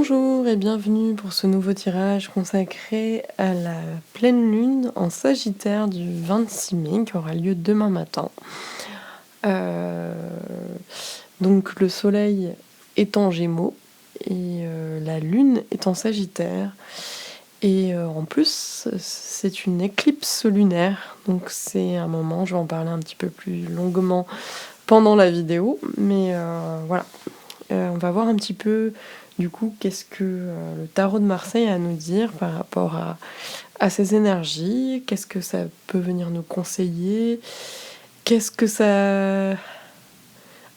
Bonjour et bienvenue pour ce nouveau tirage consacré à la pleine lune en Sagittaire du 26 mai qui aura lieu demain matin. Donc le soleil est en Gémeaux et la lune est en Sagittaire. Et en plus, c'est une éclipse lunaire, donc c'est un moment, je vais en parler un petit peu plus longuement pendant la vidéo, mais voilà. On va voir un petit peu, du coup, qu'est-ce que le tarot de Marseille a à nous dire par rapport à ces énergies, qu'est-ce que ça peut venir nous conseiller, qu'est-ce que ça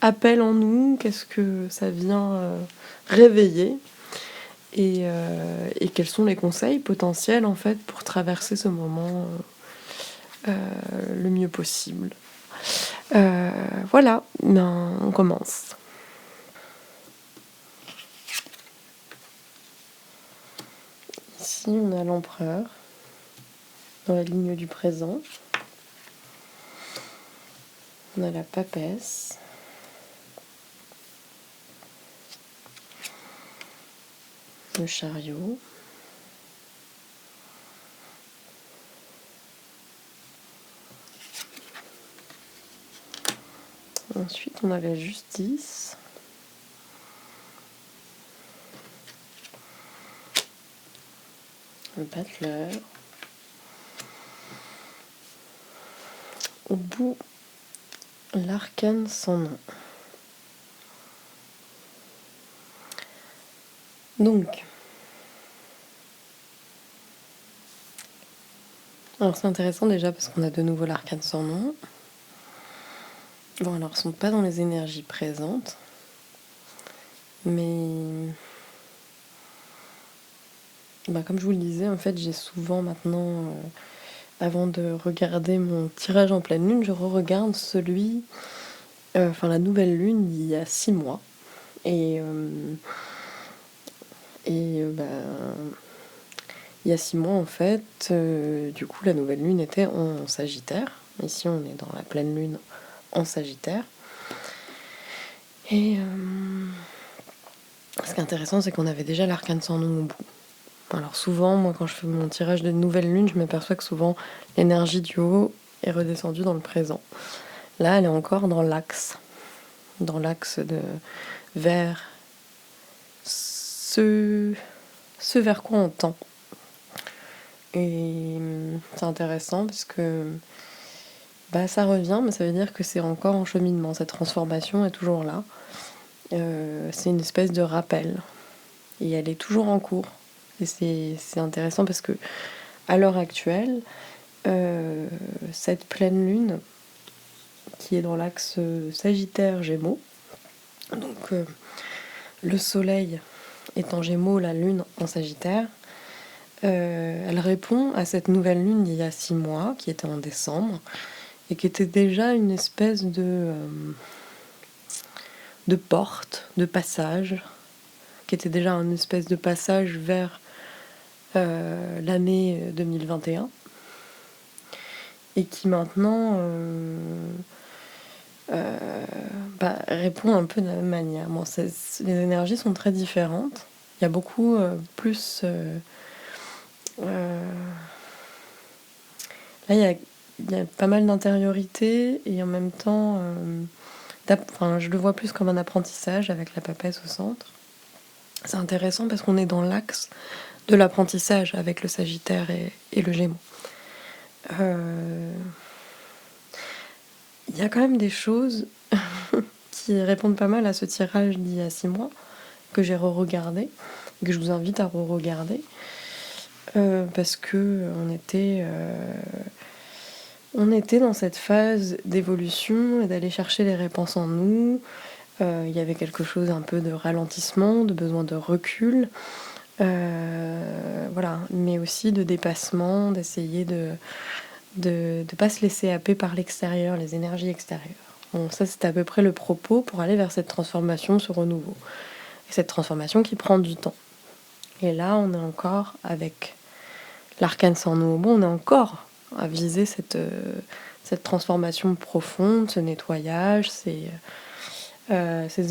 appelle en nous, qu'est-ce que ça vient réveiller, et quels sont les conseils potentiels, en fait, pour traverser ce moment le mieux possible. Voilà, ben, on commence. Ici, on a l'empereur dans la ligne du présent. On a la papesse. Le chariot. Ensuite, on a la justice. Le battleur. Au bout, l'arcane sans nom. Donc, alors c'est intéressant déjà parce qu'on a de nouveau l'arcane sans nom. Bon, alors ils sont pas dans les énergies présentes, mais comme je vous le disais, en fait, j'ai souvent maintenant, avant de regarder mon tirage en pleine lune, je re-regarde celui, la nouvelle lune d'il y a 6 mois. Et il y a 6 mois, en fait, du coup, la nouvelle lune était en Sagittaire. Ici, on est dans la pleine lune en Sagittaire. Et ce qui est intéressant, c'est qu'on avait déjà l'arcane sans nom au bout. Alors souvent, moi, quand je fais mon tirage de nouvelle lune, je m'aperçois que souvent, l'énergie du haut est redescendue dans le présent. Là, elle est encore dans l'axe de vers ce vers quoi on tend. Et c'est intéressant parce que ça revient, mais ça veut dire que c'est encore en cheminement. Cette transformation est toujours là. C'est une espèce de rappel. Et elle est toujours en cours. Et c'est intéressant parce que à l'heure actuelle, cette pleine lune qui est dans l'axe Sagittaire-Gémeaux, donc le soleil est en Gémeaux, la lune en Sagittaire, elle répond à cette nouvelle lune d'il y a 6 mois, qui était en décembre, et qui était déjà une espèce de porte, de passage, qui était déjà une espèce de passage vers l'année 2021, et qui maintenant répond un peu de la même manière. Bon, les énergies sont très différentes. Il y a beaucoup plus... là, il y a pas mal d'intériorité, et en même temps, je le vois plus comme un apprentissage avec la papesse au centre. C'est intéressant parce qu'on est dans l'axe de l'apprentissage avec le Sagittaire et le Gémeaux. Il y a quand même des choses qui répondent pas mal à ce tirage d'il y a 6 mois, que j'ai re-regardé, que je vous invite à re-regarder, parce que on était dans cette phase d'évolution et d'aller chercher les réponses en nous. Il y avait quelque chose un peu de ralentissement, de besoin de recul, mais aussi de dépassement, d'essayer de pas se laisser happer par l'extérieur, les énergies extérieures. Bon, ça, c'est à peu près le propos pour aller vers cette transformation, ce renouveau. Et cette transformation qui prend du temps. Et là, on est encore avec l'arcane sans nom. Bon, on est encore à viser cette transformation profonde, ce nettoyage, ces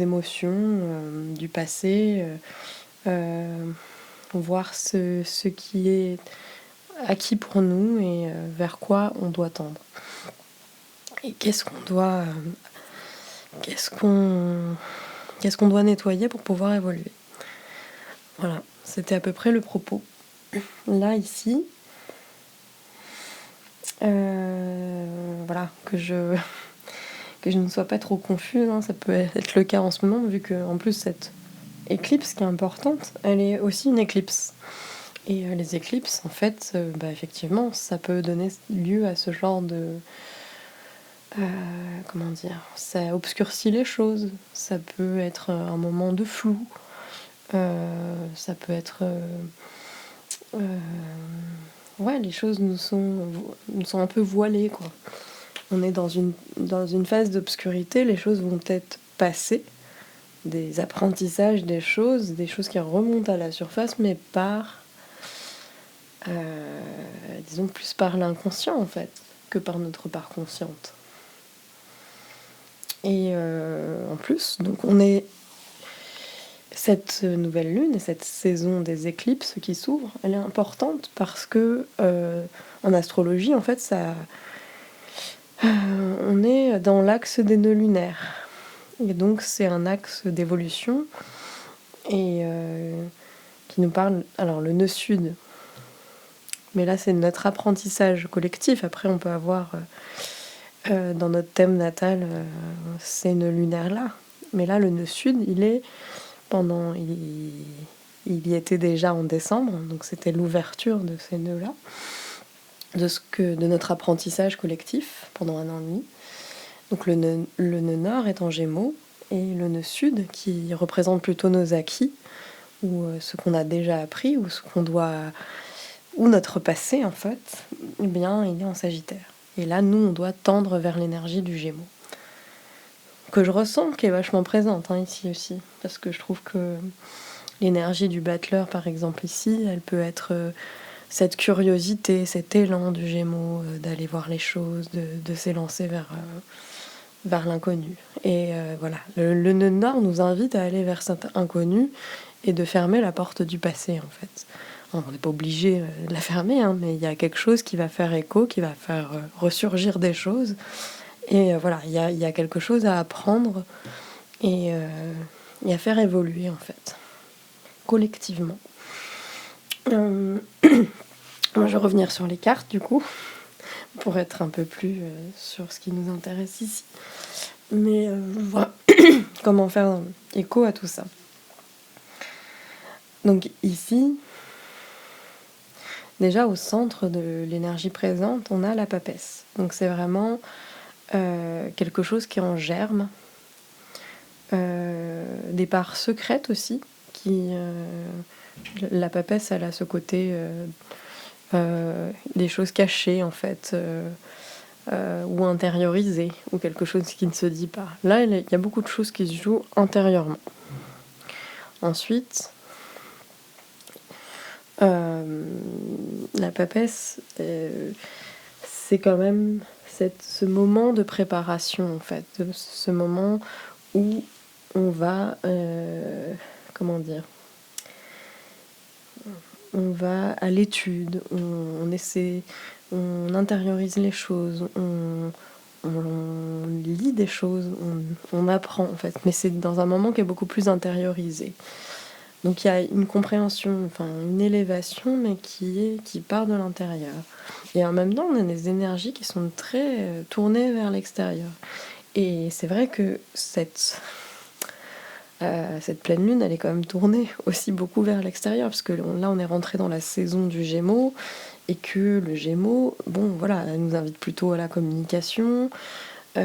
émotions du passé voir ce qui est acquis pour nous et vers quoi on doit tendre. Et qu'est-ce qu'on doit nettoyer pour pouvoir évoluer. Voilà, c'était à peu près le propos. Là, ici, voilà, que je ne sois pas trop confuse, hein, ça peut être le cas en ce moment, vu que en plus cette éclipse qui est importante, elle est aussi une éclipse. Et les éclipses, en fait, effectivement, ça peut donner lieu à ce genre de... comment dire, ça obscurcit les choses, ça peut être un moment de flou, ça peut être... ouais, les choses nous sont un peu voilées, quoi. On est dans une phase d'obscurité, les choses vont être passées, des apprentissages, des choses qui remontent à la surface, mais par, disons, plus par l'inconscient, en fait, que par notre part consciente. Et en plus, donc on est cette nouvelle lune et cette saison des éclipses qui s'ouvre, elle est importante parce que en astrologie, en fait, on est dans l'axe des nœuds lunaires. Et donc c'est un axe d'évolution et qui nous parle. Alors le nœud sud, mais là c'est notre apprentissage collectif. Après on peut avoir dans notre thème natal ces nœuds lunaires là. Mais là le nœud sud, il y était déjà en décembre, donc c'était l'ouverture de ces nœuds-là, de notre apprentissage collectif pendant 1 an et demi. Donc le nœud nord est en Gémeaux, et le nœud sud, qui représente plutôt nos acquis, ou ce qu'on a déjà appris, ou ce qu'on doit... ou notre passé, en fait, eh bien, il est en Sagittaire. Et là, nous, on doit tendre vers l'énergie du Gémeaux. Que je ressens, qui est vachement présente, hein, ici aussi. Parce que je trouve que l'énergie du battleur, par exemple, ici, elle peut être cette curiosité, cet élan du Gémeaux, d'aller voir les choses, de s'élancer vers l'inconnu. Et voilà, le nœud nord nous invite à aller vers cet inconnu et de fermer la porte du passé, en fait. On n'est pas obligé de la fermer, hein, mais il y a quelque chose qui va faire écho, qui va faire ressurgir des choses. Et voilà, il y a quelque chose à apprendre et à faire évoluer, en fait, collectivement. Je vais revenir sur les cartes, du coup, pour être un peu plus sur ce qui nous intéresse ici. Mais voilà comment faire écho à tout ça. Donc ici, déjà au centre de l'énergie présente, on a la papesse. Donc c'est vraiment quelque chose qui est en germe, des parts secrètes aussi, la papesse, elle a ce côté des choses cachées, en fait, ou intériorisées, ou quelque chose qui ne se dit pas. Là, il y a beaucoup de choses qui se jouent intérieurement. Ensuite, la papesse, c'est quand même ce moment de préparation, en fait, ce moment où on va, comment dire, on va à l'étude, on essaie, on intériorise les choses, on lit des choses, on apprend, en fait, mais c'est dans un moment qui est beaucoup plus intériorisé. Donc il y a une compréhension, enfin une élévation, mais qui part de l'intérieur. Et en même temps, on a des énergies qui sont très tournées vers l'extérieur. Et c'est vrai que cette pleine lune, elle est quand même tournée aussi beaucoup vers l'extérieur, parce que là, on est rentré dans la saison du Gémeaux, et que le Gémeaux, bon, voilà, elle nous invite plutôt à la communication, à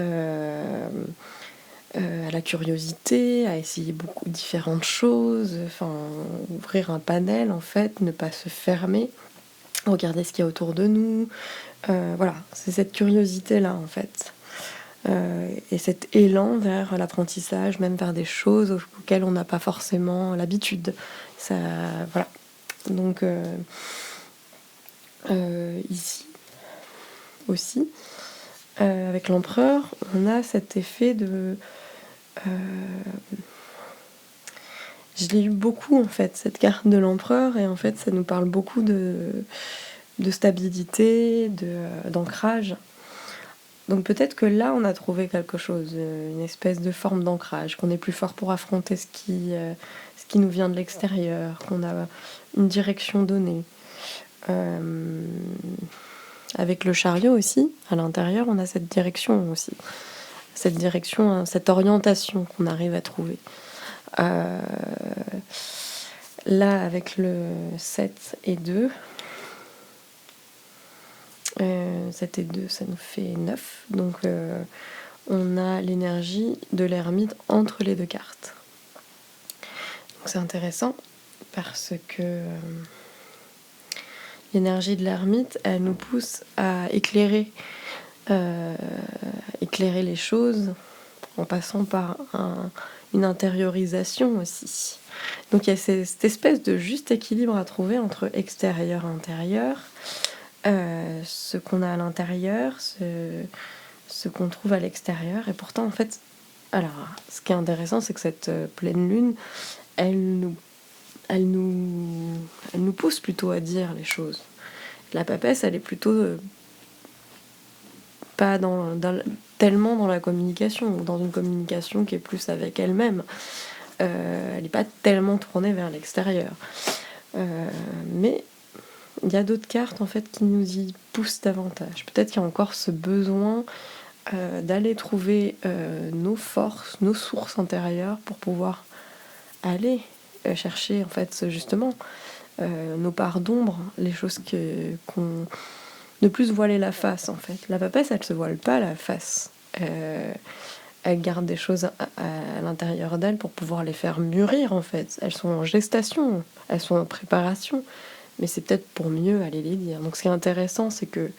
la curiosité, à essayer beaucoup de différentes choses, enfin ouvrir un panel, en fait, ne pas se fermer, regarder ce qu'il y a autour de nous, voilà, c'est cette curiosité là, en fait, et cet élan vers l'apprentissage, même vers des choses auxquelles on n'a pas forcément l'habitude. Ça, voilà. Donc ici aussi, avec l'empereur, on a cet effet de Je l'ai eu beaucoup en fait, cette carte de l'empereur, et en fait ça nous parle beaucoup de stabilité, d'ancrage. Donc peut-être que là on a trouvé quelque chose, une espèce de forme d'ancrage, qu'on est plus fort pour affronter ce qui nous vient de l'extérieur, qu'on a une direction donnée. Avec le chariot aussi, à l'intérieur, on a cette direction aussi. Cette direction, cette orientation qu'on arrive à trouver. Là, avec le 7 et 2, 7 et 2, ça nous fait 9. Donc, on a l'énergie de l'ermite entre les deux cartes. Donc, c'est intéressant parce que l'énergie de l'ermite, elle nous pousse à éclairer les choses en passant par une intériorisation aussi. Donc il y a cette espèce de juste équilibre à trouver entre extérieur et intérieur, ce qu'on a à l'intérieur, ce qu'on trouve à l'extérieur. Et pourtant, en fait, alors, ce qui est intéressant, c'est que cette pleine lune, elle nous pousse plutôt à dire les choses. La papesse, elle est plutôt pas tellement dans la communication, ou dans une communication qui est plus avec elle-même. Elle n'est pas tellement tournée vers l'extérieur. Mais il y a d'autres cartes en fait qui nous y poussent davantage. Peut-être qu'il y a encore ce besoin d'aller trouver nos forces, nos sources intérieures pour pouvoir aller chercher en fait justement nos parts d'ombre, les choses qu'on ne plus se voiler la face en fait. La papesse, elle se voile pas la face. Elle garde des choses à l'intérieur d'elle pour pouvoir les faire mûrir en fait. Elles sont en gestation, elles sont en préparation, mais c'est peut-être pour mieux aller les dire. Donc ce qui est intéressant, c'est que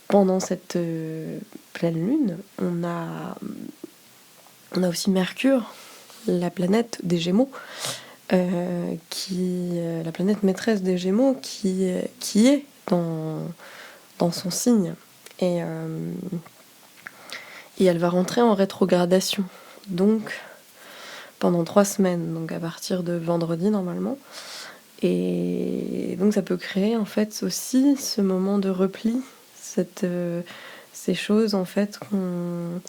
pendant cette pleine lune, on a aussi Mercure, la planète des Gémeaux, la planète maîtresse des Gémeaux, qui est dans son signe. Et elle va rentrer en rétrogradation. Donc, pendant 3 semaines, donc à partir de vendredi normalement. Et donc ça peut créer en fait aussi ce moment de repli, ces choses en fait qu'on...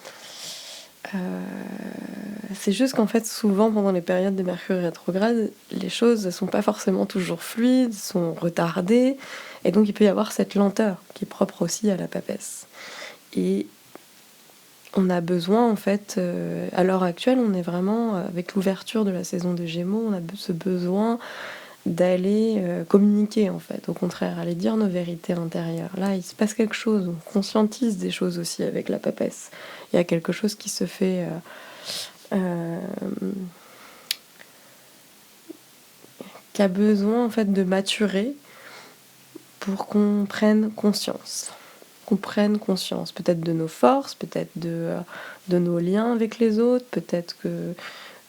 c'est juste qu'en fait souvent pendant les périodes de Mercure rétrograde, les choses ne sont pas forcément toujours fluides, sont retardées, et donc il peut y avoir cette lenteur qui est propre aussi à la papesse. Et on a besoin en fait, à l'heure actuelle, on est vraiment avec l'ouverture de la saison des Gémeaux, on a ce besoin d'aller communiquer en fait, au contraire, aller dire nos vérités intérieures. Là, il se passe quelque chose, on conscientise des choses aussi avec la papesse. Il y a quelque chose qui se fait qui a besoin en fait de maturer pour qu'on prenne conscience. Qu'on prenne conscience peut-être de nos forces, peut-être de nos liens avec les autres, peut-être que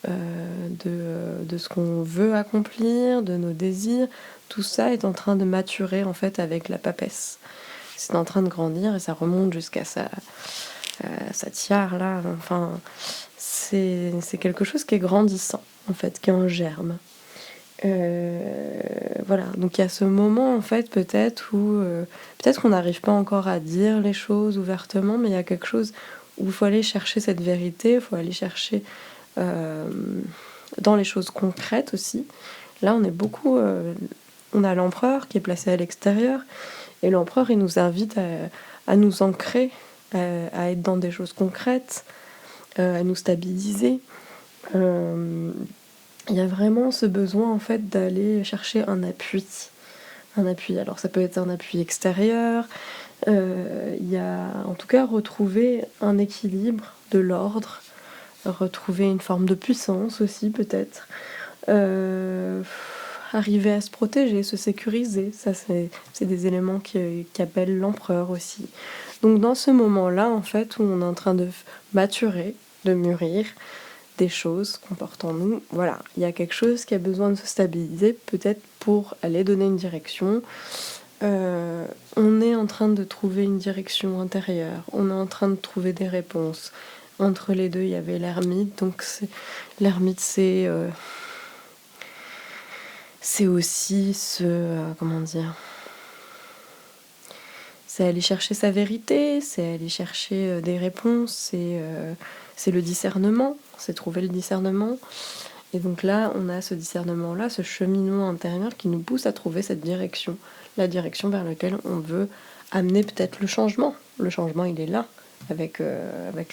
de ce qu'on veut accomplir, de nos désirs. Tout ça est en train de maturer en fait avec la papesse. C'est en train de grandir et ça remonte jusqu'à sa tiare là. Enfin, c'est quelque chose qui est grandissant en fait, qui est en germe. Voilà, donc il y a ce moment en fait peut-être où peut-être qu'on n'arrive pas encore à dire les choses ouvertement, mais il y a quelque chose où il faut aller chercher cette vérité, il faut aller chercher dans les choses concrètes aussi. Là on est beaucoup on a l'empereur qui est placé à l'extérieur, et l'empereur il nous invite à nous ancrer, à être dans des choses concrètes, à nous stabiliser. Il y a vraiment ce besoin en fait d'aller chercher un appui. Alors ça peut être un appui extérieur, il y a en tout cas retrouver un équilibre, de l'ordre, retrouver une forme de puissance aussi peut-être, arriver à se protéger, se sécuriser, ça c'est des éléments qui appellent l'empereur aussi. Donc dans ce moment-là en fait où on est en train de maturer, de mûrir des choses qu'on porte en nous, voilà, il y a quelque chose qui a besoin de se stabiliser, peut-être pour aller donner une direction. On est en train de trouver une direction intérieure, on est en train de trouver des réponses. Entre les deux, il y avait l'ermite, donc l'ermite c'est c'est aussi comment dire, c'est aller chercher sa vérité, c'est aller chercher des réponses, c'est le discernement, c'est trouver le discernement. Et donc là, on a ce discernement-là, ce cheminement intérieur qui nous pousse à trouver cette direction, la direction vers laquelle on veut amener peut-être le changement. Le changement, il est là, avec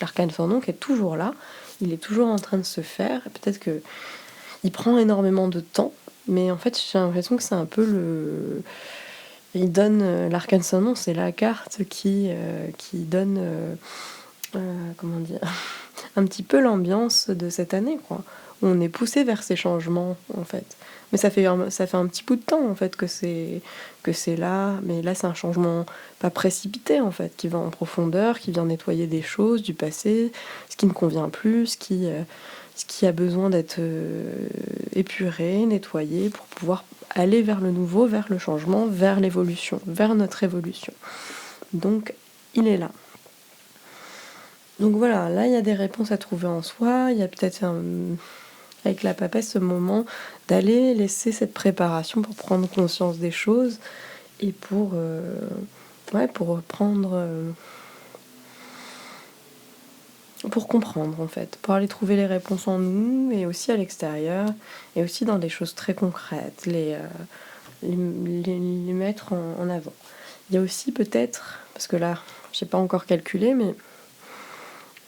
l'arcane sans nom qui est toujours là, il est toujours en train de se faire. Peut-être qu'il prend énormément de temps, mais en fait, j'ai l'impression que c'est un peu le... Il donne l'arcane sans nom, c'est la carte qui donne, comment dire, un petit peu l'ambiance de cette année, quoi. Où on est poussé vers ces changements, en fait. Mais ça fait un petit bout de temps, en fait, que c'est là. Mais là, c'est un changement pas précipité, en fait, qui va en profondeur, qui vient nettoyer des choses du passé, ce qui ne convient plus, ce qui a besoin d'être épuré, nettoyé, pour pouvoir aller vers le nouveau, vers le changement, vers l'évolution, vers notre évolution. Donc, il est là. Donc voilà, là il y a des réponses à trouver en soi, il y a peut-être avec la papesse ce moment d'aller laisser cette préparation pour prendre conscience des choses et pour prendre pour comprendre en fait, pour aller trouver les réponses en nous et aussi à l'extérieur et aussi dans des choses très concrètes, les mettre en avant. Il y a aussi peut-être, parce que là j'ai pas encore calculé, mais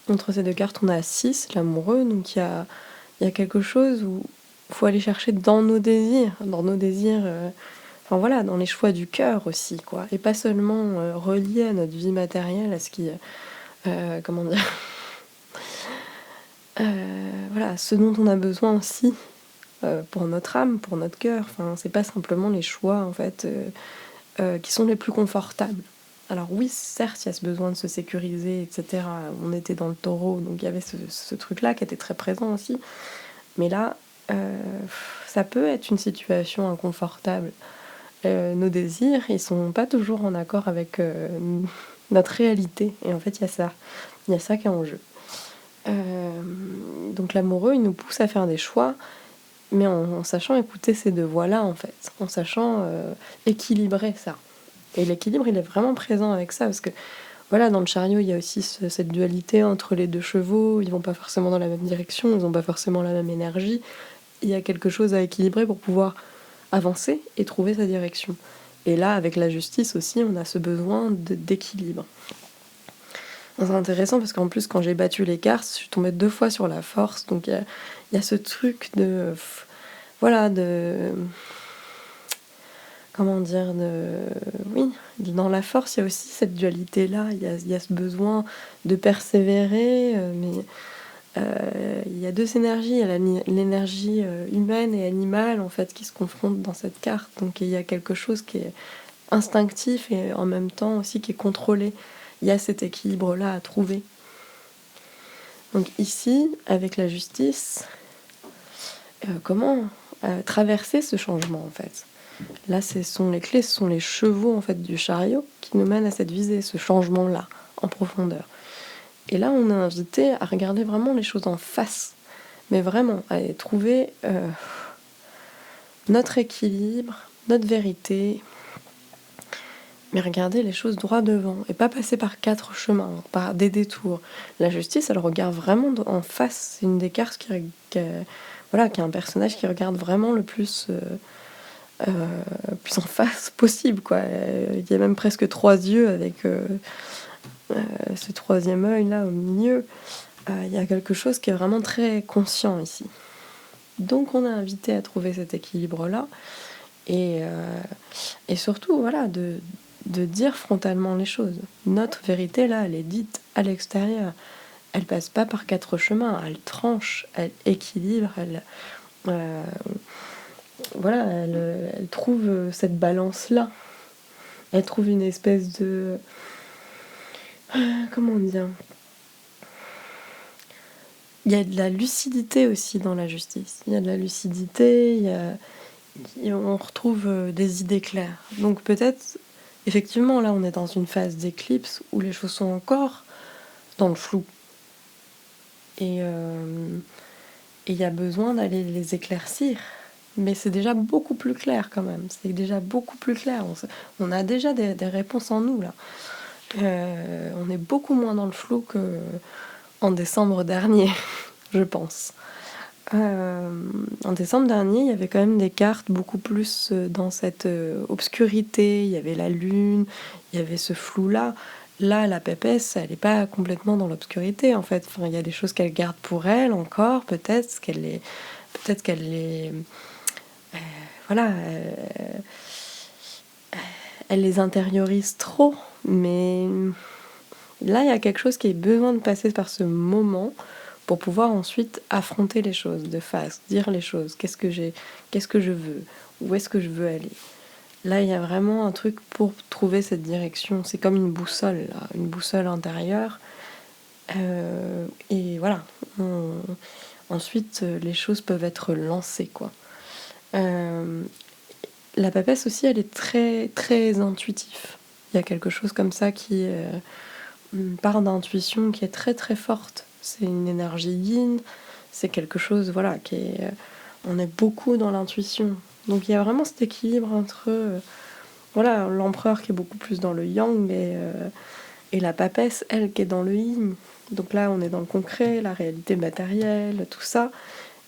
entre ces deux cartes on a 6, l'amoureux, donc il y a quelque chose où il faut aller chercher dans nos désirs, enfin voilà, dans les choix du cœur aussi, quoi, et pas seulement relié à notre vie matérielle, à ce qui, comment dire, voilà, ce dont on a besoin aussi pour notre âme, pour notre cœur. Enfin, c'est pas simplement les choix en fait qui sont les plus confortables. Alors oui, certes, il y a ce besoin de se sécuriser, etc. On était dans le taureau, donc il y avait ce truc-là qui était très présent aussi. Mais là, ça peut être une situation inconfortable. Nos désirs, ils sont pas toujours en accord avec notre réalité. Et en fait, il y a ça qui est en jeu. Donc l'amoureux, il nous pousse à faire des choix, mais en sachant écouter ces deux voix-là, en fait. En sachant équilibrer ça. Et l'équilibre, il est vraiment présent avec ça, parce que voilà, dans le chariot, il y a aussi cette dualité entre les deux chevaux. Ils vont pas forcément dans la même direction, ils ont pas forcément la même énergie. Il y a quelque chose à équilibrer pour pouvoir avancer et trouver sa direction. Et là, avec la justice aussi, on a ce besoin d'équilibre. C'est intéressant parce qu'en plus, quand j'ai battu les cartes, je suis tombée 2 fois sur la force. Donc il y a ce truc de... Voilà, de... Comment dire, oui, dans la force, il y a aussi cette dualité-là. Il y a ce besoin de persévérer, mais il y a deux énergies. Il y a l'énergie humaine et animale, en fait, qui se confrontent dans cette carte. Donc il y a quelque chose qui est instinctif et en même temps aussi qui est contrôlé. Il y a cet équilibre-là à trouver. Donc ici, avec la justice, comment traverser ce changement, en fait? Là, ce sont les clés, ce sont les chevaux en fait du chariot qui nous mènent à cette visée, ce changement-là, en profondeur. Et là, on est invité à regarder vraiment les choses en face, mais vraiment à trouver notre équilibre, notre vérité, mais regarder les choses droit devant et pas passer par 4 chemins, par des détours. La justice, elle regarde vraiment en face. C'est une des cartes qui est un personnage qui regarde vraiment le plus en face possible, quoi. Il y a même presque 3 yeux avec ce troisième œil là au milieu. Il y a quelque chose qui est vraiment très conscient ici. Donc on est invité à trouver cet équilibre là et surtout voilà de dire frontalement les choses. Notre vérité là, elle est dite à l'extérieur. Elle passe pas par 4 chemins, elle tranche, elle équilibre, elle trouve cette balance-là. Elle trouve une espèce de... comment dire? Il y a de la lucidité aussi dans la justice. Il y a de la lucidité, on retrouve des idées claires. Donc peut-être, effectivement, là, on est dans une phase d'éclipse où les choses sont encore dans le flou. Et il y a besoin d'aller les éclaircir. mais c'est déjà beaucoup plus clair quand même. C'est déjà beaucoup plus clair. On a déjà des réponses en nous là. On est beaucoup moins dans le flou qu'en décembre dernier, je pense. En décembre dernier, il y avait quand même des cartes beaucoup plus dans cette obscurité. Il y avait la lune, il y avait ce flou-là. Là, la pépesse, elle n'est pas complètement dans l'obscurité, en fait. Enfin, il y a des choses qu'elle garde pour elle encore, peut-être qu'elle les, voilà, elle les intériorise trop. Mais là, il y a quelque chose qui a besoin de passer par ce moment pour pouvoir ensuite affronter les choses de face, dire les choses, qu'est-ce que je veux, où est-ce que je veux aller. Là, il y a vraiment un truc pour trouver cette direction. C'est comme une boussole, là, une boussole intérieure. Et voilà. Ensuite, les choses peuvent être lancées, quoi. La papesse aussi, elle est très, très intuitive. Il y a quelque chose comme ça qui une part d'intuition qui est très, très forte. C'est une énergie yin. C'est quelque chose, voilà, qui est... on est beaucoup dans l'intuition. Donc il y a vraiment cet équilibre entre voilà, l'empereur qui est beaucoup plus dans le yang et la papesse, elle, qui est dans le yin. Donc là, on est dans le concret, la réalité matérielle, tout ça.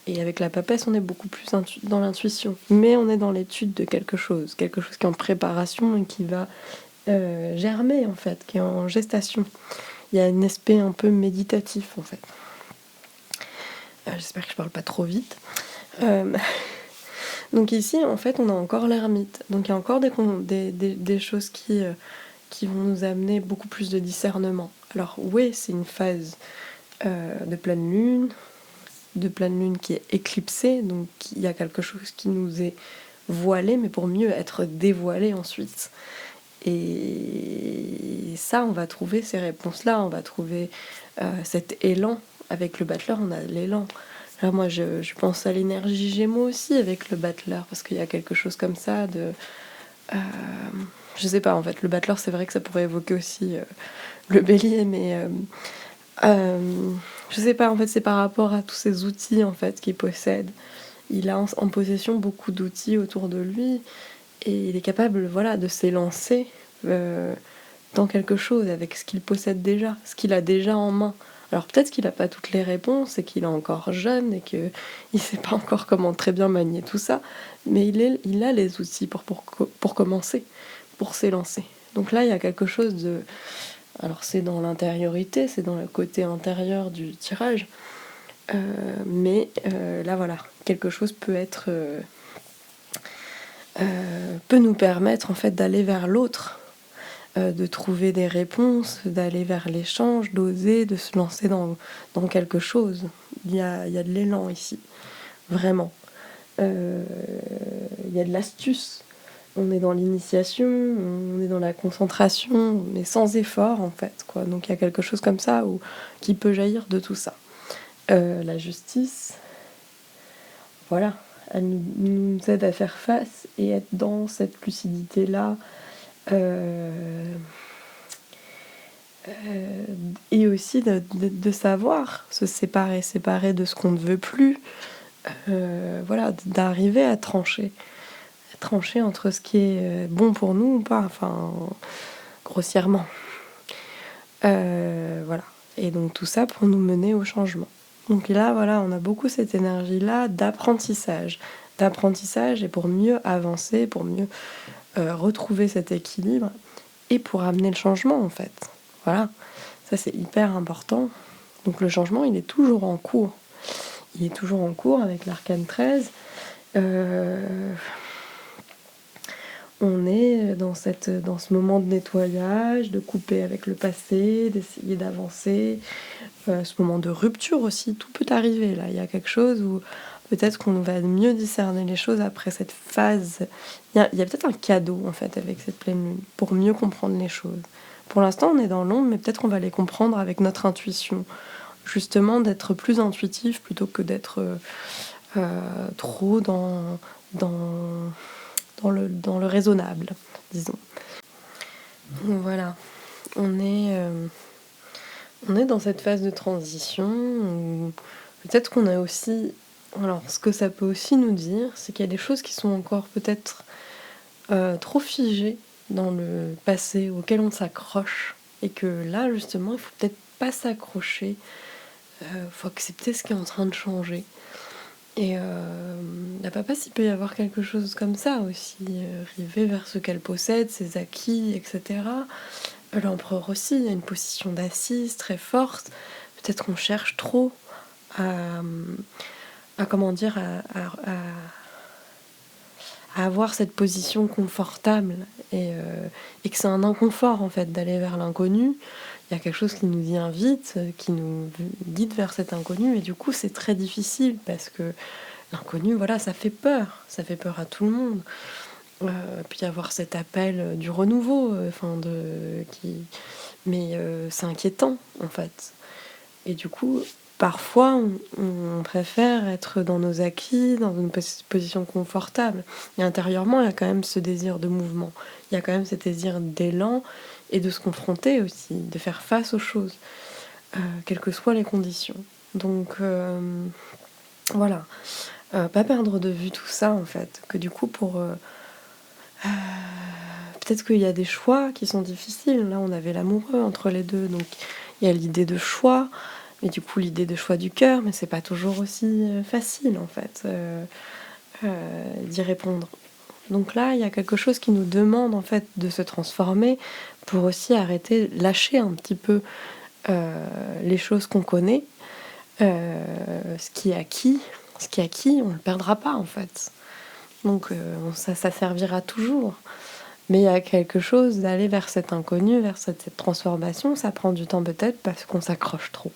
Et avec la papesse, on est beaucoup plus dans l'intuition. Mais on est dans l'étude de quelque chose qui est en préparation et qui va germer, en fait, qui est en gestation. Il y a un aspect un peu méditatif, en fait. J'espère que je parle pas trop vite. Donc ici, en fait, on a encore l'ermite. Donc il y a encore des choses qui vont nous amener beaucoup plus de discernement. Alors oui, c'est une phase de pleine lune qui est éclipsée, donc il y a quelque chose qui nous est voilé, mais pour mieux être dévoilé ensuite. Et ça, on va trouver ces réponses-là, on va trouver cet élan. Avec le battleur, on a l'élan. Là, moi, je pense à l'énergie Gémeaux aussi avec le battleur, parce qu'il y a quelque chose comme ça de... je sais pas, en fait, le battleur, c'est vrai que ça pourrait évoquer aussi le bélier, mais je sais pas, en fait, c'est par rapport à tous ces outils, en fait, qu'il possède. Il a en possession beaucoup d'outils autour de lui, et il est capable, voilà, de s'élancer dans quelque chose avec ce qu'il possède déjà, ce qu'il a déjà en main. Alors peut-être qu'il n'a pas toutes les réponses et qu'il est encore jeune et qu'il ne sait pas encore comment très bien manier tout ça, mais il a les outils pour commencer, pour s'élancer. Donc là, il y a quelque chose de... Alors c'est dans l'intériorité, c'est dans le côté intérieur du tirage, mais là voilà, quelque chose peut être... peut nous permettre en fait d'aller vers l'autre, de trouver des réponses, d'aller vers l'échange, d'oser, de se lancer dans quelque chose. Il y a de l'élan ici, vraiment. Il y a de l'astuce. On est dans l'initiation, on est dans la concentration, mais sans effort en fait, quoi. Donc il y a quelque chose comme ça qui peut jaillir de tout ça. La justice, voilà, elle nous aide à faire face et être dans cette lucidité-là. Et aussi de savoir se séparer de ce qu'on ne veut plus, voilà, d'arriver à trancher entre ce qui est bon pour nous ou pas, enfin, grossièrement. Voilà. Et donc tout ça pour nous mener au changement. Donc là, voilà, on a beaucoup cette énergie-là d'apprentissage et pour mieux avancer, pour mieux retrouver cet équilibre et pour amener le changement, en fait. Voilà, ça c'est hyper important. Donc le changement, il est toujours en cours. Il est toujours en cours avec l'arcane 13. On est dans ce moment de nettoyage, de couper avec le passé, d'essayer d'avancer. Ce moment de rupture aussi, tout peut arriver là. Il y a quelque chose où peut-être qu'on va mieux discerner les choses après cette phase. Il y a peut-être un cadeau en fait avec cette pleine lune pour mieux comprendre les choses. Pour l'instant, on est dans l'ombre, mais peut-être qu'on va les comprendre avec notre intuition. Justement, d'être plus intuitif plutôt que d'être trop dans le raisonnable, disons. Donc voilà, on est dans cette phase de transition où peut-être qu'on a aussi Alors, ce que ça peut aussi nous dire, c'est qu'il y a des choses qui sont encore peut-être trop figées dans le passé auquel on s'accroche. Et que là, justement, il faut peut-être pas s'accrocher. Faut accepter ce qui est en train de changer. Et la papesse, il peut y avoir quelque chose comme ça aussi, arriver vers ce qu'elle possède, ses acquis, etc. L'empereur aussi, il y a une position d'assise très forte. Peut-être qu'on cherche trop à, comment dire, à avoir cette position confortable et que c'est un inconfort en fait d'aller vers l'inconnu. Il y a quelque chose qui nous y invite, qui nous guide vers cet inconnu et du coup c'est très difficile parce que l'inconnu, voilà, ça fait peur à tout le monde. Puis avoir cet appel du renouveau, mais c'est inquiétant en fait. Et du coup, parfois, on préfère être dans nos acquis, dans une position confortable. Et intérieurement, il y a quand même ce désir de mouvement. Il y a quand même ce désir d'élan et de se confronter aussi, de faire face aux choses, quelles que soient les conditions. Donc, voilà. Pas perdre de vue tout ça, en fait. Que du coup, peut-être qu'il y a des choix qui sont difficiles. Là, on avait l'amoureux entre les deux. Donc, il y a l'idée de choix. Mais du coup, l'idée de choix du cœur, mais c'est pas toujours aussi facile en fait d'y répondre. Donc là, il y a quelque chose qui nous demande en fait de se transformer pour aussi arrêter, lâcher un petit peu les choses qu'on connaît, ce qui est acquis. Ce qui est acquis, on le perdra pas en fait. Donc ça servira toujours. Mais il y a quelque chose d'aller vers cet inconnu, vers cette transformation. Ça prend du temps peut-être parce qu'on s'accroche trop.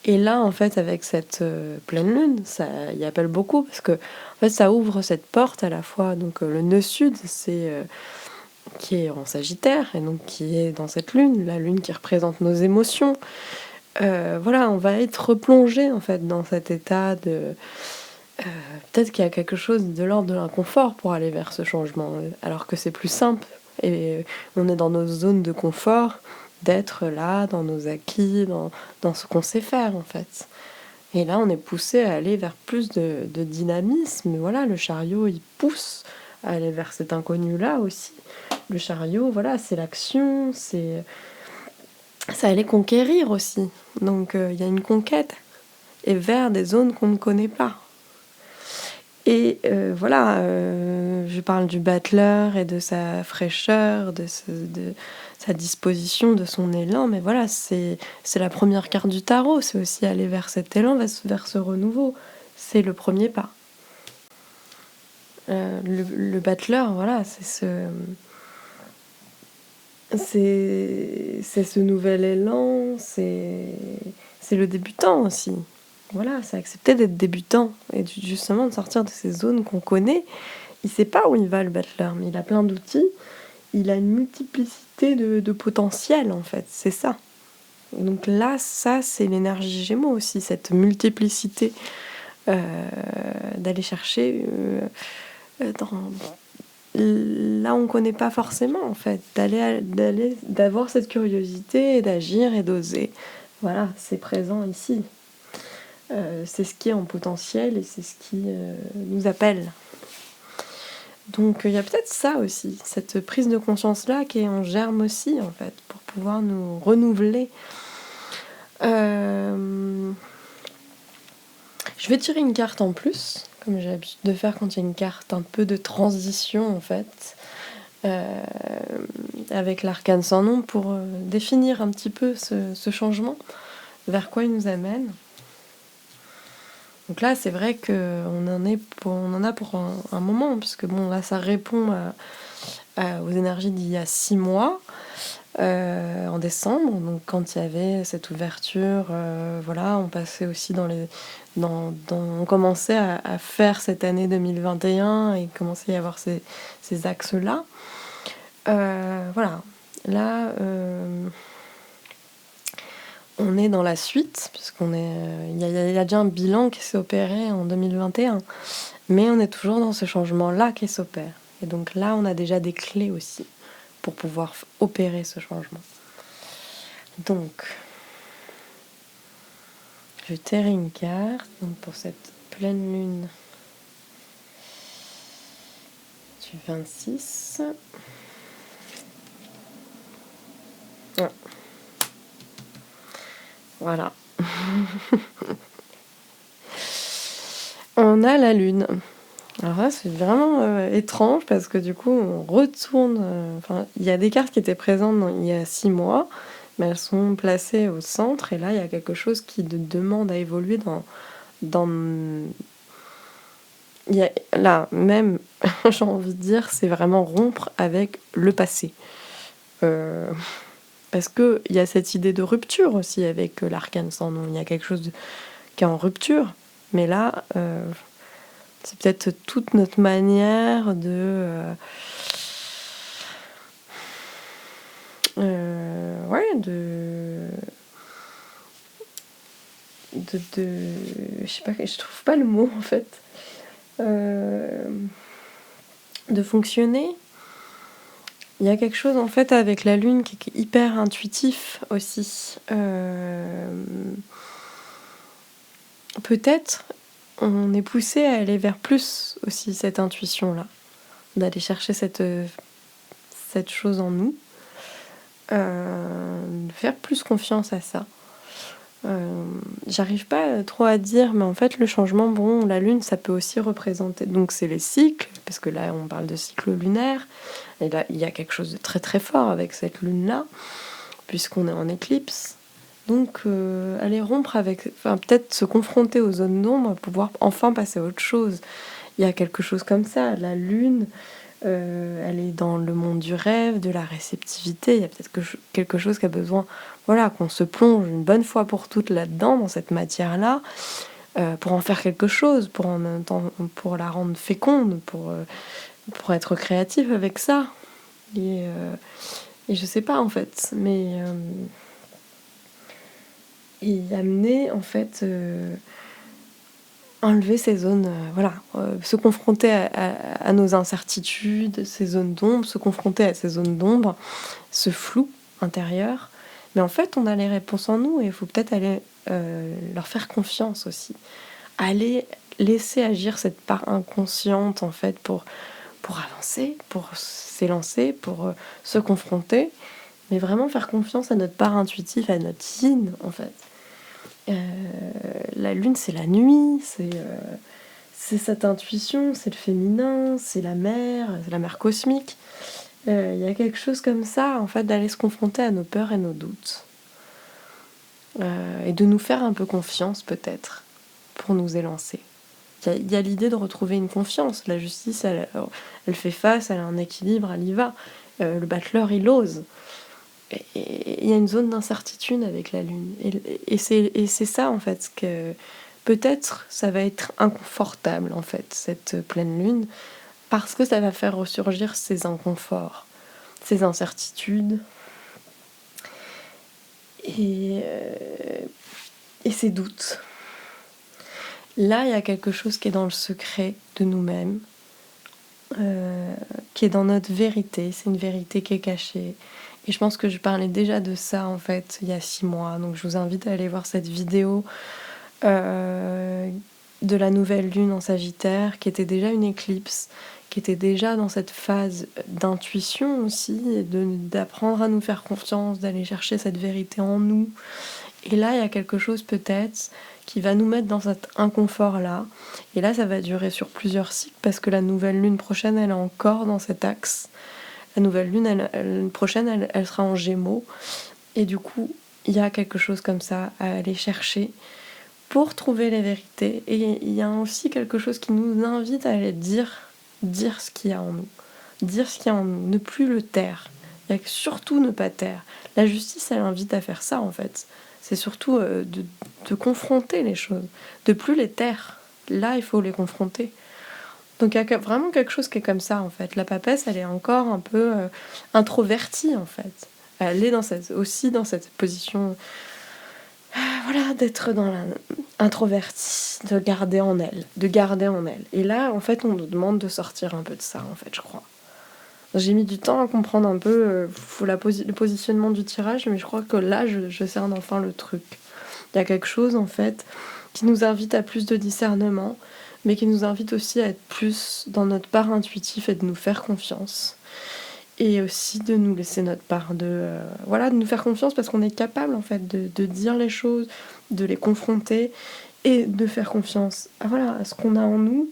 Et là, en fait, avec cette pleine lune, ça y appelle beaucoup parce que en fait, ça ouvre cette porte à la fois. Donc, le nœud sud, c'est qui est en Sagittaire et donc qui est dans cette lune, la lune qui représente nos émotions. Voilà, on va être replongé en fait dans cet état de. Peut-être qu'il y a quelque chose de l'ordre de l'inconfort pour aller vers ce changement, alors que c'est plus simple. Et on est dans nos zones de confort, d'être là, dans nos acquis, dans ce qu'on sait faire en fait. Et là, on est poussé à aller vers plus de dynamisme. Voilà, le chariot, il pousse à aller vers cet inconnu-là aussi. Le chariot, voilà, c'est l'action, c'est ça allait conquérir aussi. Donc, il y a une conquête et vers des zones qu'on ne connaît pas. Et voilà, je parle du battleur et de sa fraîcheur, de sa disposition, de son élan, mais voilà, c'est la première carte du tarot, c'est aussi aller vers cet élan, vers ce renouveau. C'est le premier pas. Le battleur, voilà, c'est ce nouvel élan, c'est le débutant aussi. Voilà, c'est accepter d'être débutant et justement de sortir de ces zones qu'on connaît. Il sait pas où il va le battleur, mais il a plein d'outils. Il a une multiplicité de potentiels en fait, c'est ça. Et donc là, ça c'est l'énergie Gémeaux aussi, cette multiplicité d'aller chercher là on connaît pas forcément en fait, d'avoir cette curiosité et d'agir et d'oser. Voilà, c'est présent ici. C'est ce qui est en potentiel et c'est ce qui nous appelle. Donc il y a peut-être ça aussi, cette prise de conscience-là qui est en germe aussi, en fait, pour pouvoir nous renouveler. Je vais tirer une carte en plus, comme j'ai l'habitude de faire quand il y a une carte un peu de transition, en fait, avec l'arcane sans nom, pour définir un petit peu ce changement, vers quoi il nous amène. Donc là, c'est vrai qu'on en a pour un moment, puisque bon, là, ça répond aux énergies d'il y a 6 mois, en décembre. Donc quand il y avait cette ouverture, voilà, on passait aussi on commençait à faire cette année 2021 et commençait à y avoir ces axes-là. Voilà, là... on est dans la suite, puisqu'on est, il y a déjà un bilan qui s'est opéré en 2021, mais on est toujours dans ce changement-là qui s'opère. Et donc là, on a déjà des clés aussi pour pouvoir opérer ce changement. Donc, je tire une carte donc pour cette pleine lune du 26. Ah. Voilà. On a la lune. Alors là, c'est vraiment étrange parce que du coup, on retourne. Enfin, il y a des cartes qui étaient présentes il y a 6 mois, mais elles sont placées au centre. Et là, il y a quelque chose qui demande à évoluer dans. Là, même, j'ai envie de dire, c'est vraiment rompre avec le passé. Parce qu'il y a cette idée de rupture aussi avec l'arcane sans nom. Il y a quelque chose qui est en rupture. Mais là, c'est peut-être toute notre manière ouais, je sais pas, je trouve pas le mot en fait. De fonctionner. Il y a quelque chose en fait avec la lune qui est hyper intuitif aussi. Peut-être on est poussé à aller vers plus aussi cette intuition-là, d'aller chercher cette chose en nous, de faire plus confiance à ça. J'arrive pas trop à dire, mais en fait le changement, bon, la lune ça peut aussi représenter, donc c'est les cycles, parce que là on parle de cycle lunaire, et là il y a quelque chose de très très fort avec cette lune là, puisqu'on est en éclipse, donc aller rompre avec, enfin peut-être se confronter aux zones d'ombre, pouvoir enfin passer à autre chose. Il y a quelque chose comme ça, la lune, elle est dans le monde du rêve, de la réceptivité. Il y a peut-être quelque chose qui a besoin, voilà, qu'on se plonge une bonne fois pour toutes là-dedans, dans cette matière-là, pour en faire quelque chose, pour la rendre féconde, pour être créatif avec ça. Et je sais pas en fait, mais et amener en fait. Enlever ces zones, voilà, se confronter à nos incertitudes, ces zones d'ombre, se confronter à ces zones d'ombre, ce flou intérieur. Mais en fait, on a les réponses en nous et il faut peut-être aller leur faire confiance aussi. Aller laisser agir cette part inconsciente, en fait, pour avancer, pour s'élancer, pour se confronter. Mais vraiment faire confiance à notre part intuitive, à notre yin, en fait. La lune, c'est la nuit, c'est cette intuition, c'est le féminin, c'est la mer cosmique. Il y a quelque chose comme ça, en fait, d'aller se confronter à nos peurs et nos doutes. Et de nous faire un peu confiance, peut-être, pour nous élancer. Il y a l'idée de retrouver une confiance. La justice, elle fait face, elle a un équilibre, elle y va. Le battleur, il ose. Et il y a une zone d'incertitude avec la lune. Et c'est ça, en fait, que peut-être ça va être inconfortable, en fait, cette pleine lune, parce que ça va faire ressurgir ces inconforts, ces incertitudes et, et ces doutes. Là, il y a quelque chose qui est dans le secret de nous-mêmes, qui est dans notre vérité. C'est une vérité qui est cachée. Et je pense que je parlais déjà de ça, en fait, il y a 6 mois. Donc je vous invite à aller voir cette vidéo de la nouvelle lune en Sagittaire, qui était déjà une éclipse, qui était déjà dans cette phase d'intuition aussi, et d'apprendre à nous faire confiance, d'aller chercher cette vérité en nous. Et là, il y a quelque chose peut-être qui va nous mettre dans cet inconfort-là. Et là, ça va durer sur plusieurs cycles, parce que la nouvelle lune prochaine, elle est encore dans cet axe. La nouvelle lune prochaine, elle sera en Gémeaux. Et du coup, il y a quelque chose comme ça à aller chercher pour trouver les vérités. Et il y a aussi quelque chose qui nous invite à aller dire ce qu'il y a en nous. Dire ce qu'il y a en nous, ne plus le taire. Il y a surtout ne pas taire. La justice, elle invite à faire ça, en fait. C'est surtout de confronter les choses, de plus les taire. Là, il faut les confronter. Donc il y a vraiment quelque chose qui est comme ça, en fait. La papesse, elle est encore un peu introvertie, en fait. Elle est aussi dans cette position, voilà, d'être dans introvertie, de garder en elle. Et là, en fait, on nous demande de sortir un peu de ça, en fait, je crois. J'ai mis du temps à comprendre un peu le positionnement du tirage, mais je crois que là, je cerne enfin le truc. Il y a quelque chose, en fait, qui nous invite à plus de discernement, mais qui nous invite aussi à être plus dans notre part intuitif et de nous faire confiance. Et aussi de nous laisser notre part de nous faire confiance parce qu'on est capable en fait de dire les choses, de les confronter et de faire confiance à ce qu'on a en nous,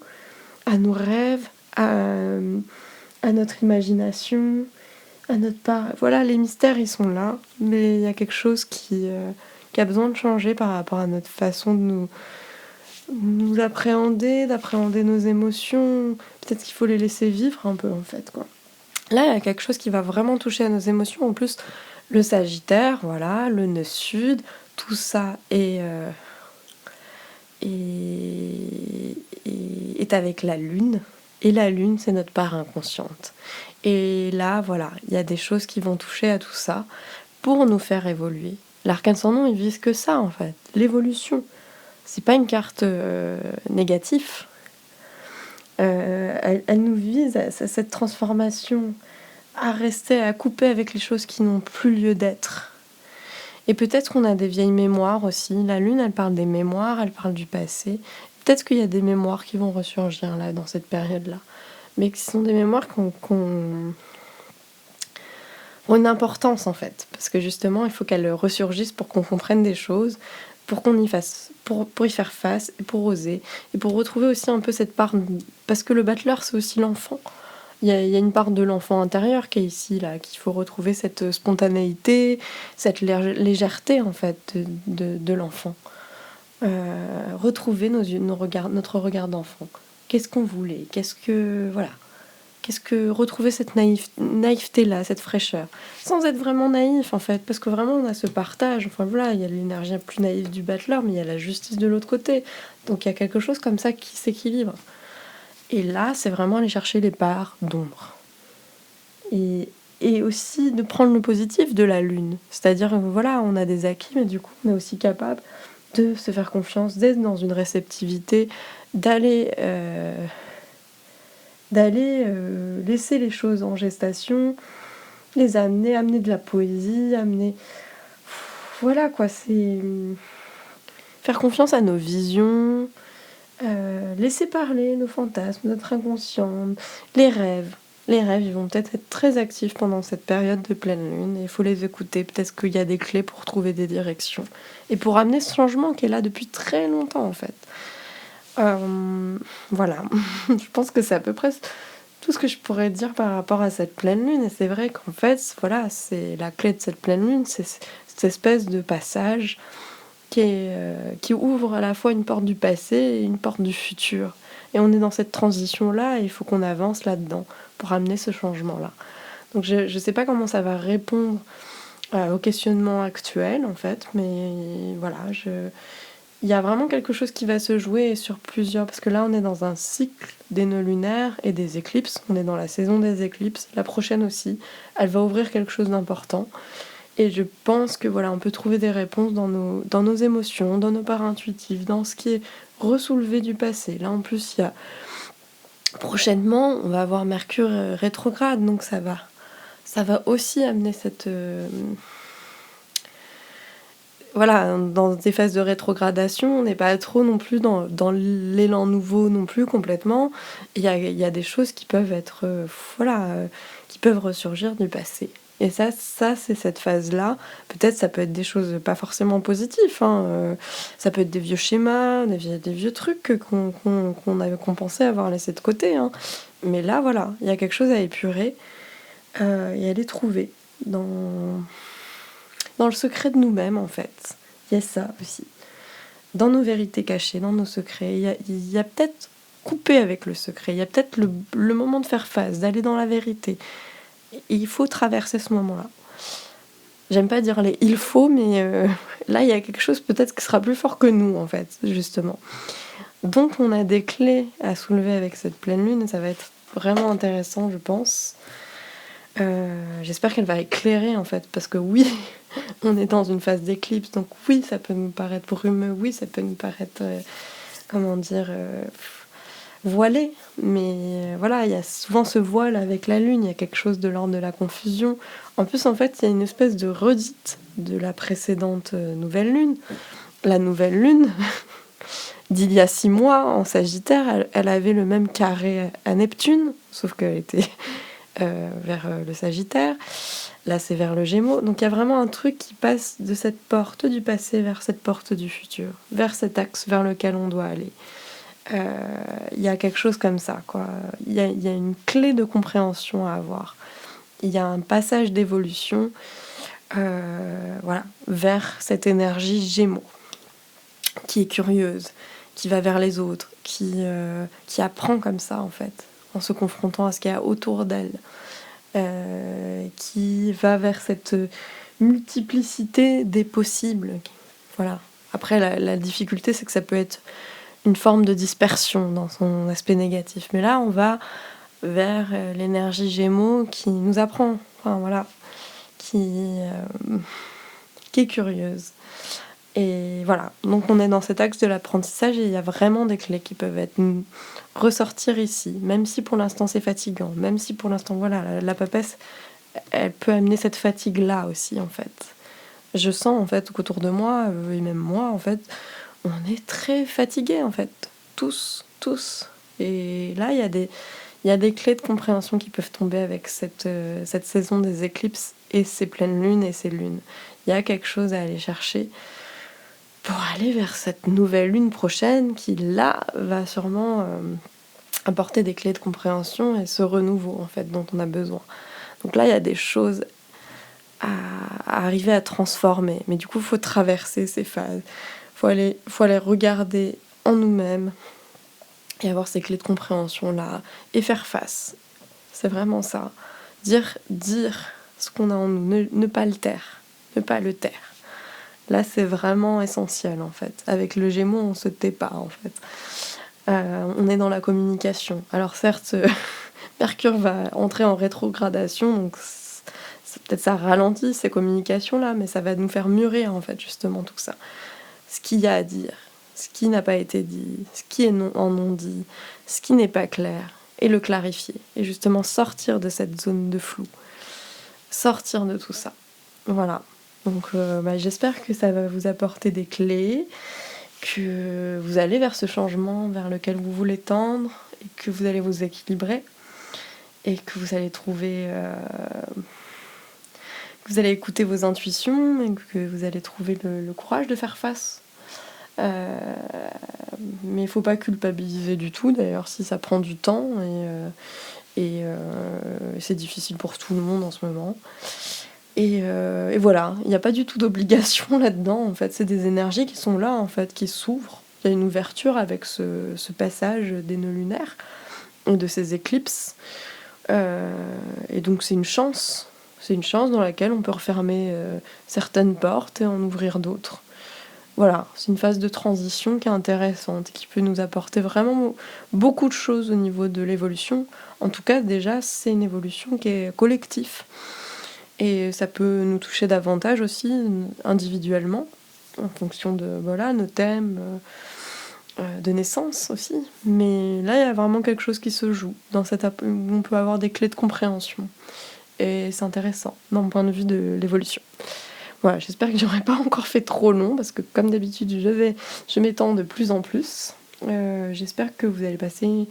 à nos rêves, à notre imagination, à notre part. Voilà, les mystères ils sont là, mais il y a quelque chose qui a besoin de changer par rapport à notre façon de nous appréhender, d'appréhender nos émotions. Peut-être qu'il faut les laisser vivre un peu en fait, quoi. Là, il y a quelque chose qui va vraiment toucher à nos émotions. En plus, le Sagittaire, voilà, le nœud sud, tout ça est avec la Lune. Et la Lune, c'est notre part inconsciente. Et là, voilà, il y a des choses qui vont toucher à tout ça pour nous faire évoluer. L'arcane sans nom, il vise que ça, en fait, l'évolution. C'est pas une carte négative. Elle nous vise à cette transformation, à rester, à couper avec les choses qui n'ont plus lieu d'être. Et peut-être qu'on a des vieilles mémoires aussi. La Lune, elle parle des mémoires, elle parle du passé. Peut-être qu'il y a des mémoires qui vont ressurgir là, dans cette période-là. Mais qui sont des mémoires qui ont une importance en fait. Parce que justement, il faut qu'elles ressurgissent pour qu'on comprenne des choses, pour qu'on y fasse, pour y faire face, et pour oser, et pour retrouver aussi un peu cette part. Parce que le battleur, c'est aussi l'enfant. Il y a une part de l'enfant intérieur qui est ici, là, qu'il faut retrouver cette spontanéité, cette légèreté, en fait, de l'enfant. Retrouver notre regard d'enfant. Qu'est-ce qu'on voulait ? Retrouver cette naïveté-là, cette fraîcheur. Sans être vraiment naïf, en fait, parce que vraiment, on a ce partage. Enfin, voilà, il y a l'énergie plus naïve du battleur, mais il y a la justice de l'autre côté. Donc, il y a quelque chose comme ça qui s'équilibre. Et là, c'est vraiment aller chercher les parts d'ombre. Et aussi de prendre le positif de la Lune. C'est-à-dire que voilà, on a des acquis, mais du coup, on est aussi capable de se faire confiance, d'être dans une réceptivité, d'aller laisser les choses en gestation, les amener de la poésie, Voilà, quoi, c'est faire confiance à nos visions, laisser parler nos fantasmes, notre inconscient, les rêves. Les rêves, ils vont peut-être être très actifs pendant cette période de pleine lune et il faut les écouter. Peut-être qu'il y a des clés pour trouver des directions et pour amener ce changement qui est là depuis très longtemps en fait. Voilà, je pense que c'est à peu près tout ce que je pourrais dire par rapport à cette pleine lune. Et c'est vrai qu'en fait, voilà, c'est la clé de cette pleine lune, c'est cette espèce de passage qui ouvre à la fois une porte du passé et une porte du futur. Et on est dans cette transition-là et il faut qu'on avance là-dedans pour amener ce changement-là. Donc je ne sais pas comment ça va répondre au questionnement actuel, en fait, mais voilà, il y a vraiment quelque chose qui va se jouer sur plusieurs... Parce que là, on est dans un cycle des nœuds lunaires et des éclipses. On est dans la saison des éclipses. La prochaine aussi, elle va ouvrir quelque chose d'important. Et je pense que voilà, on peut trouver des réponses dans nos émotions, dans nos parts intuitives, dans ce qui est ressoulevé du passé. Là, en plus, prochainement, on va avoir Mercure rétrograde, donc ça va aussi amener cette... dans des phases de rétrogradation, on n'est pas trop non plus dans l'élan nouveau non plus complètement. Il y a des choses qui peuvent être... qui peuvent ressurgir du passé. Et ça c'est cette phase-là. Peut-être ça peut être des choses pas forcément positives. Ça peut être des vieux schémas, des vieux trucs qu'on pensait avoir laissé de côté. Mais là, voilà, il y a quelque chose à épurer et à les trouver dans le secret de nous-mêmes, en fait. Il y a ça aussi. Dans nos vérités cachées, dans nos secrets. Il y a peut-être couper avec le secret. Il y a peut-être le moment de faire face, d'aller dans la vérité. Et il faut traverser ce moment-là. J'aime pas dire les il faut, mais là, il y a quelque chose peut-être qui sera plus fort que nous, en fait, justement. Donc, on a des clés à soulever avec cette pleine lune, et ça va être vraiment intéressant, je pense. J'espère qu'elle va éclairer, en fait, parce que oui, on est dans une phase d'éclipse, donc oui, ça peut nous paraître brumeux, oui, ça peut nous paraître, voilé, mais voilà, il y a souvent ce voile avec la lune, il y a quelque chose de l'ordre de la confusion. En plus, en fait, il y a une espèce de redite de la précédente nouvelle lune. La nouvelle lune, d'il y a 6 mois en Sagittaire, elle avait le même carré à Neptune, sauf qu'elle était vers le Sagittaire. Là, c'est vers le Gémeaux. Donc il y a vraiment un truc qui passe de cette porte du passé vers cette porte du futur, vers cet axe vers lequel on doit aller. Il y a quelque chose comme ça, quoi. Il y a une clé de compréhension à avoir. Il y a un passage d'évolution voilà, vers cette énergie Gémeaux, qui est curieuse, qui va vers les autres, qui apprend comme ça, en fait, en se confrontant à ce qu'il y a autour d'elle, qui va vers cette multiplicité des possibles. Voilà. Après, la difficulté, c'est que ça peut être une forme de dispersion dans son aspect négatif. Mais là, on va vers l'énergie Gémeaux qui nous apprend, enfin voilà, qui est curieuse. Et voilà, donc on est dans cet axe de l'apprentissage et il y a vraiment des clés qui peuvent ressortir ici, même si pour l'instant c'est fatigant, même si pour l'instant, voilà, la papesse, elle peut amener cette fatigue-là aussi, en fait. Je sens, en fait, qu'autour de moi, et même moi, en fait, on est très fatigués, en fait, tous. Et là, il y a des clés de compréhension qui peuvent tomber avec cette saison des éclipses et ces pleines lunes et ces lunes. Il y a quelque chose à aller chercher pour aller vers cette nouvelle lune prochaine qui, là, va sûrement apporter des clés de compréhension et ce renouveau, en fait, dont on a besoin. Donc là, il y a des choses à arriver à transformer. Mais du coup, il faut traverser ces phases. Faut aller regarder en nous-mêmes et avoir ces clés de compréhension-là et faire face. C'est vraiment ça. Dire ce qu'on a en nous, ne pas le taire, ne pas le taire. Là, c'est vraiment essentiel, en fait. Avec le Gémeaux, on se tait pas, en fait. On est dans la communication. Alors certes, Mercure va entrer en rétrogradation, donc peut-être ça ralentit ces communications-là, mais ça va nous faire mûrir, en fait, justement, tout ça. Ce qu'il y a à dire, ce qui n'a pas été dit, ce qui est en non dit, ce qui n'est pas clair, et le clarifier. Et justement sortir de cette zone de flou. Sortir de tout ça. Voilà. Donc j'espère que ça va vous apporter des clés, que vous allez vers ce changement vers lequel vous voulez tendre, et que vous allez vous équilibrer, et que vous allez trouver... que vous allez écouter vos intuitions, et que vous allez trouver le courage de faire face. Mais il faut pas culpabiliser du tout, d'ailleurs, si ça prend du temps, et c'est difficile pour tout le monde en ce moment. Et voilà, il n'y a pas du tout d'obligation là-dedans, en fait. C'est des énergies qui sont là, en fait, qui s'ouvrent. Il y a une ouverture avec ce passage des nœuds lunaires, et de ces éclipses. Et donc c'est une chance. C'est une chance dans laquelle on peut refermer certaines portes et en ouvrir d'autres. Voilà, c'est une phase de transition qui est intéressante et qui peut nous apporter vraiment beaucoup de choses au niveau de l'évolution. En tout cas, déjà, c'est une évolution qui est collective. Et ça peut nous toucher davantage aussi individuellement, en fonction de nos thèmes de naissance aussi. Mais là, il y a vraiment quelque chose qui se joue. On peut avoir des clés de compréhension. Et c'est intéressant, d'un point de vue de l'évolution. Voilà, j'espère que j'aurais pas encore fait trop long, parce que comme d'habitude, je m'étends de plus en plus. J'espère que vous allez passer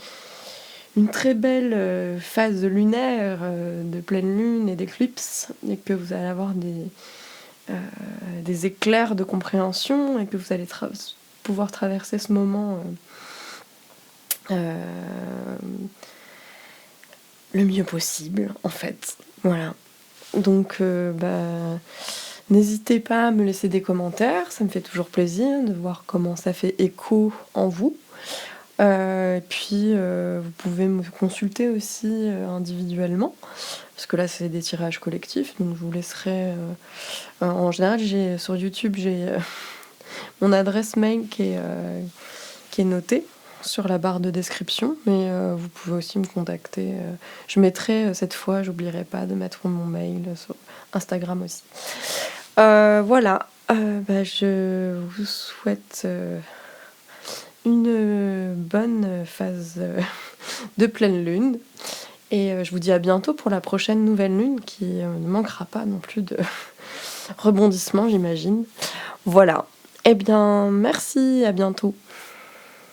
une très belle phase lunaire de pleine lune et d'éclipse, et que vous allez avoir des éclairs de compréhension, et que vous allez pouvoir traverser ce moment le mieux possible, en fait. Voilà. Donc, n'hésitez pas à me laisser des commentaires, ça me fait toujours plaisir de voir comment ça fait écho en vous. Puis vous pouvez me consulter aussi individuellement, parce que là c'est des tirages collectifs, donc je vous laisserai en général sur YouTube j'ai mon adresse mail qui est notée sur la barre de description, mais vous pouvez aussi me contacter. Je mettrai cette fois, j'oublierai pas de mettre mon mail sur Instagram aussi. Voilà, je vous souhaite une bonne phase de pleine lune, et je vous dis à bientôt pour la prochaine nouvelle lune qui ne manquera pas non plus de rebondissements, j'imagine. Voilà, eh bien merci, à bientôt.